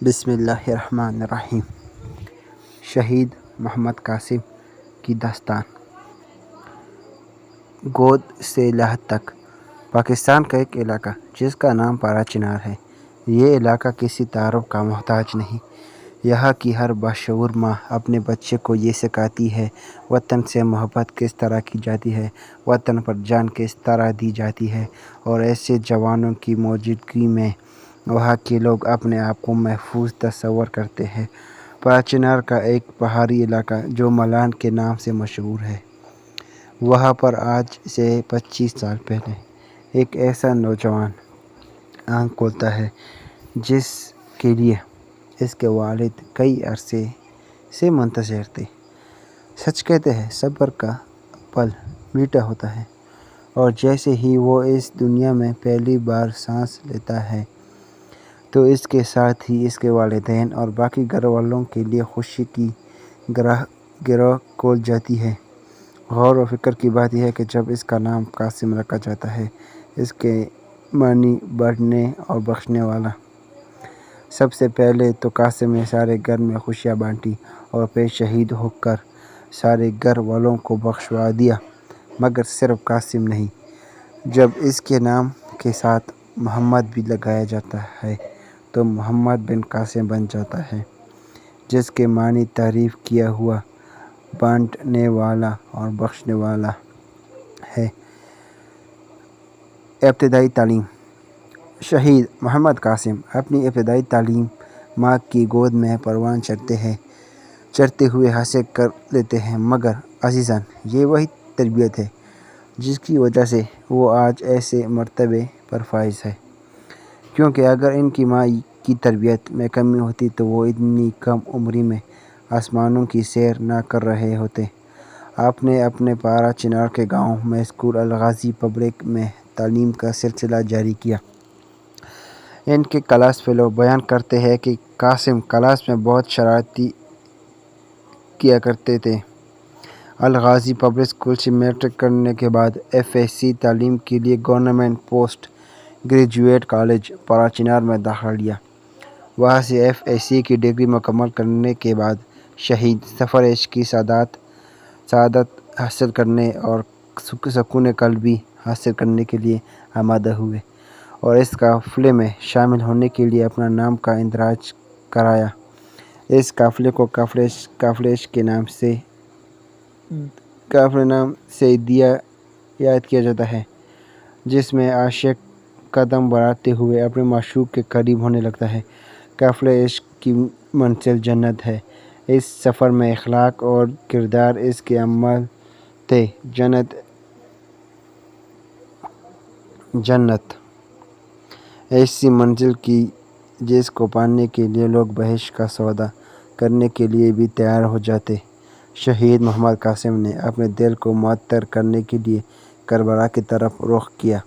بسم اللہ الرحمن الرحیم۔ شہید محمد قاسم کی داستان۔ گود سے لحد تک پاکستان کا ایک علاقہ جس کا نام پارا چنار ہے۔ یہ علاقہ کسی تعارف کا محتاج نہیں۔ یہاں کی ہر باشعور ماں اپنے بچے کو یہ سکھاتی ہے وطن سے محبت کس طرح کی جاتی ہے، وطن پر جان کس طرح دی جاتی ہے، اور ایسے جوانوں کی موجودگی میں وہاں کے لوگ اپنے آپ کو محفوظ تصور کرتے ہیں۔ پارا چنار کا ایک پہاڑی علاقہ جو ملان کے نام سے مشہور ہے، وہاں پر آج سے 25 سال پہلے ایک ایسا نوجوان آنکھ کھولتا ہے جس کے لیے اس کے والد کئی عرصے سے منتظر تھے۔ سچ کہتے ہیں صبر کا پھل میٹھا ہوتا ہے، اور جیسے ہی وہ اس دنیا میں پہلی بار سانس لیتا ہے تو اس کے ساتھ ہی اس کے والدین اور باقی گھر والوں کے لیے خوشی کی گرہ کھول جاتی ہے۔ غور و فکر کی بات یہ ہے کہ جب اس کا نام قاسم رکھا جاتا ہے، اس کے معنی بانٹنے اور بخشنے والا۔ سب سے پہلے تو قاسم نے سارے گھر میں خوشیاں بانٹی اور پھر شہید ہو کر سارے گھر والوں کو بخشوا دیا، مگر صرف قاسم نہیں۔ جب اس کے نام کے ساتھ محمد بھی لگایا جاتا ہے تو محمد بن قاسم بن جاتا ہے، جس کے معنی تعریف کیا ہوا، بانٹنے والا اور بخشنے والا ہے۔ ابتدائی تعلیم۔ شہید محمد قاسم اپنی ابتدائی تعلیم ماں کی گود میں پروان چڑھتے ہوئے حاصل کر لیتے ہیں، مگر عزیزان، یہ وہی تربیت ہے جس کی وجہ سے وہ آج ایسے مرتبے پر فائز ہے، کیونکہ اگر ان کی ماں کی تربیت میں کمی ہوتی تو وہ اتنی کم عمری میں آسمانوں کی سیر نہ کر رہے ہوتے۔ آپ نے اپنے پارا چنار کے گاؤں میں اسکول الغازی پبلک میں تعلیم کا سلسلہ جاری کیا۔ ان کے کلاس فیلو بیان کرتے ہیں کہ قاسم کلاس میں بہت شرارتی کیا کرتے تھے۔ الغازی پبلک اسکول سے میٹرک کرنے کے بعد FSc تعلیم کے لیے گورنمنٹ پوسٹ گریجویٹ کالج پارا چنار میں داخلہ لیا۔ وہاں سے FSc کی ڈگری مکمل کرنے کے بعد شہید سفر عشق کی سعادت حاصل کرنے اور سکون قلبی حاصل کرنے کے لیے آمادہ ہوئے اور اس قافلے میں شامل ہونے کے لیے اپنا نام کا اندراج کرایا۔ اس قافلے کو قافلہ عشق کے نام سے یاد کیا جاتا ہے، جس میں عاشق قدم بڑھاتے ہوئے اپنے معشوق کے قریب ہونے لگتا ہے۔ قافلہ عشق کی منزل جنت ہے۔ اس سفر میں اخلاق اور کردار اس کے عمل تھے۔ جنت ایسی منزل کی جس کو پانے کے لیے لوگ بہشت کا سودا کرنے کے لیے بھی تیار ہو جاتے۔ شہید محمد قاسم نے اپنے دل کو معطر کرنے کے لیے کربلا کی طرف رخ کیا۔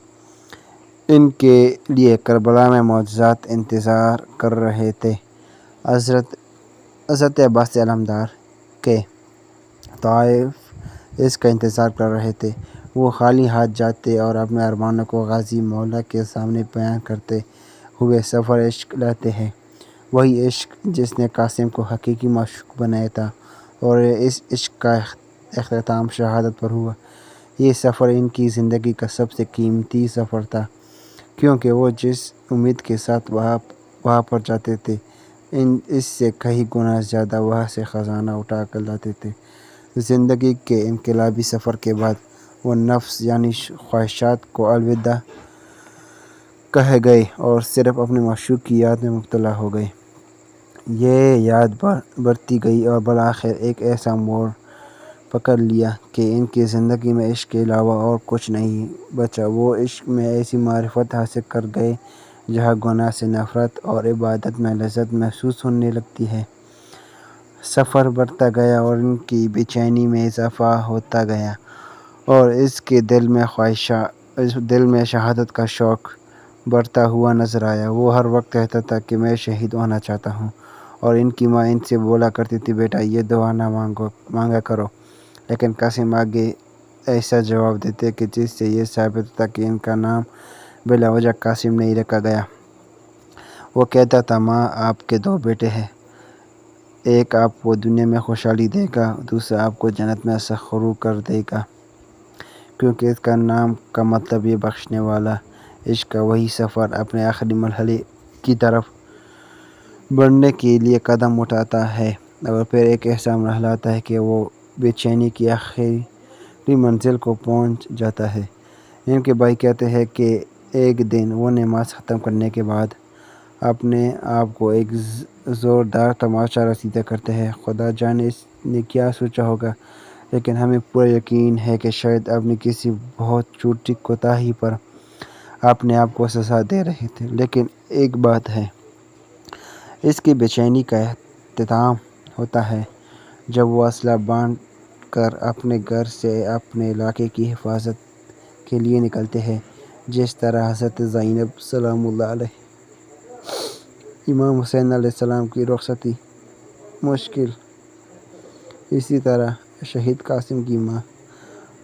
ان کے لیے کربلا میں معجزات انتظار کر رہے تھے۔ حضرت عباس علمدار کے طائف اس کا انتظار کر رہے تھے۔ وہ خالی ہاتھ جاتے اور اپنے ارمانوں کو غازی مولا کے سامنے بیان کرتے ہوئے سفر عشق لاتے ہیں۔ وہی عشق جس نے قاسم کو حقیقی معشوق بنایا تھا، اور اس عشق کا اختتام شہادت پر ہوا۔ یہ سفر ان کی زندگی کا سب سے قیمتی سفر تھا، کیونکہ وہ جس امید کے ساتھ وہاں پر جاتے تھے، اس سے کئی گنا زیادہ وہاں سے خزانہ اٹھا کر لاتے تھے۔ زندگی کے انقلابی سفر کے بعد وہ نفس یعنی خواہشات کو الوداع کہہ گئے اور صرف اپنے معشوق کی یاد میں مبتلا ہو گئے۔ یہ یاد بڑھتی گئی اور بالآخر ایک ایسا موڑ پکڑ لیا کہ ان کی زندگی میں عشق کے علاوہ اور کچھ نہیں بچا۔ وہ عشق میں ایسی معرفت حاصل کر گئے جہاں گناہ سے نفرت اور عبادت میں لذت محسوس ہونے لگتی ہے۔ سفر بڑھتا گیا اور ان کی بے چینی میں اضافہ ہوتا گیا، اور اس کے دل میں شہادت کا شوق بڑھتا ہوا نظر آیا۔ وہ ہر وقت کہتا تھا کہ میں شہید ہونا چاہتا ہوں، اور ان کی ماں ان سے بولا کرتی تھی، بیٹا یہ دعا نہ مانگا کرو، لیکن قاسم آگے ایسا جواب دیتے کہ جس سے یہ ثابت ہوتا کہ ان کا نام بلا وجہ قاسم نہیں رکھا گیا۔ وہ کہتا تھا، ماں آپ کے 2 بیٹے ہیں، ایک آپ کو دنیا میں خوشحالی دے گا، دوسرا آپ کو جنت میں سرخرو کر دے گا، کیونکہ اس کا نام کا مطلب یہ بخشنے والا۔ عشق کا وہی سفر اپنے آخری مرحلے کی طرف بڑھنے کے لیے قدم اٹھاتا ہے، اور پھر ایک ایسا مرحلہ آتا ہے کہ وہ بے چینی کی آخری منزل کو پہنچ جاتا ہے۔ ان کے بھائی کہتے ہیں کہ ایک دن وہ نماز ختم کرنے کے بعد اپنے آپ کو ایک زوردار تماشا رسیدہ کرتے ہیں۔ خدا جانے اس نے کیا سوچا ہوگا، لیکن ہمیں پورا یقین ہے کہ شاید اپنی کسی بہت چھوٹی کوتاہی پر اپنے آپ کو سزا دے رہے تھے۔ لیکن ایک بات ہے، اس کی بے چینی کا اختتام ہوتا ہے جب وہ اسلحہ باندھ کر اپنے گھر سے اپنے علاقے کی حفاظت کے لیے نکلتے ہیں، جس طرح حضرت زینب سلام اللہ علیہ، امام حسین علیہ السلام کی رخصتی مشکل، اسی طرح شہید قاسم کی ماں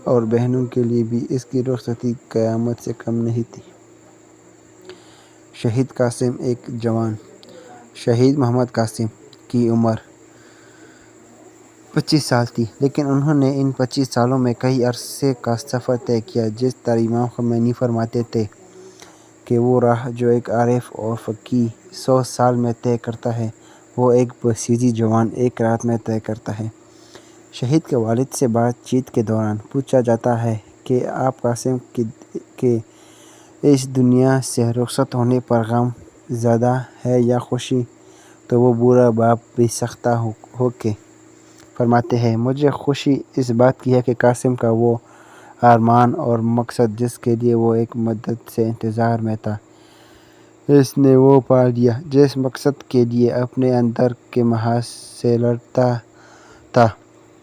اور بہنوں کے لیے بھی اس کی رخصتی قیامت سے کم نہیں تھی۔ شہید قاسم ایک جوان۔ شہید محمد قاسم کی عمر 25 سال تھی، لیکن انہوں نے ان 25 سالوں میں کئی عرصے کا سفر طے کیا۔ جس طرح امام خمینی فرماتے تھے کہ وہ راہ جو ایک عارف اور فقیہ 100 سال میں طے کرتا ہے، وہ ایک بسیجی جوان ایک رات میں طے کرتا ہے۔ شہید کے والد سے بات چیت کے دوران پوچھا جاتا ہے کہ آپ قاسم کے اس دنیا سے رخصت ہونے پر غم زدہ ہے یا خوشی، تو وہ برا باپ بھی سکتا ہو کے فرماتے ہیں، مجھے خوشی اس بات کی ہے کہ قاسم کا وہ ارمان اور مقصد جس کے لیے وہ ایک مدت سے انتظار میں تھا، اس نے وہ پا لیا۔ جس مقصد کے لیے اپنے اندر کے محاذ سے لڑتا تھا،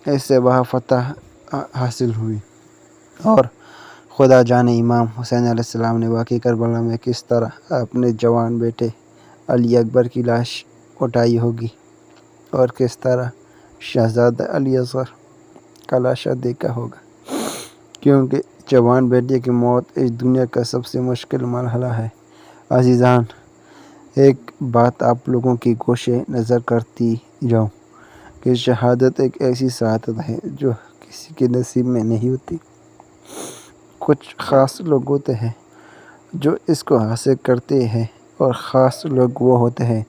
اس سے وہ فتح حاصل ہوئی۔ اور خدا جانے امام حسین علیہ السلام نے واقعی کربلا میں کس طرح اپنے جوان بیٹے علی اکبر کی لاش اٹھائی ہوگی، اور کس طرح شہزادہ علی اصغر کا لاشا دیکھا ہوگا، کیونکہ جوان بیٹے کی موت اس دنیا کا سب سے مشکل مرحلہ ہے۔ عزیزان، ایک بات آپ لوگوں کی گوشِ نظر کرتی جاؤں کہ شہادت ایک ایسی سعادت ہے جو کسی کے نصیب میں نہیں ہوتی۔ کچھ خاص لوگ ہوتے ہیں جو اس کو حاصل کرتے ہیں، اور خاص لوگ وہ ہوتے ہیں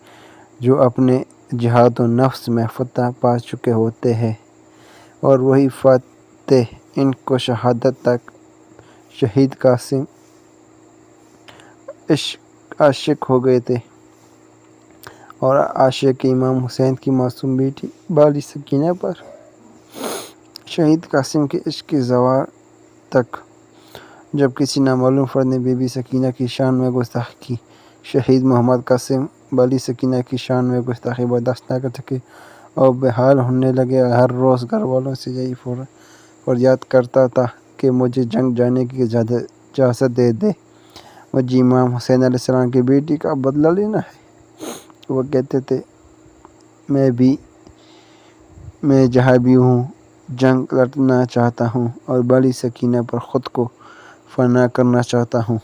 جو اپنے جہاد و نفس میں فتح پا چکے ہوتے ہیں، اور وہی فاتح ان کو شہادت تک۔ شہید قاسم عاشق ہو گئے تھے، اور عاشق امام حسین کی معصوم بیٹی بالی سکینہ پر۔ شہید قاسم کے عشق کی زوال تک جب کسی نامعلوم فرد نے بی بی سکینہ کی شان میں گستاخی کی، شہید محمد قاسم بالی سکینہ کی شان میں گستاخی برداشت نہ کر سکے اور بحال ہونے لگے۔ ہر روز گھر والوں سے یہی فریاد کرتا تھا کہ مجھے جنگ جانے کی اجازت دے دے، مجھے امام حسین علیہ السلام کی بیٹی کا بدلہ لینا ہے۔ وہ کہتے تھے، میں جہاں بھی ہوں جنگ لڑنا چاہتا ہوں، اور بالی سکینہ پر خود کو فنا کرنا چاہتا ہوں۔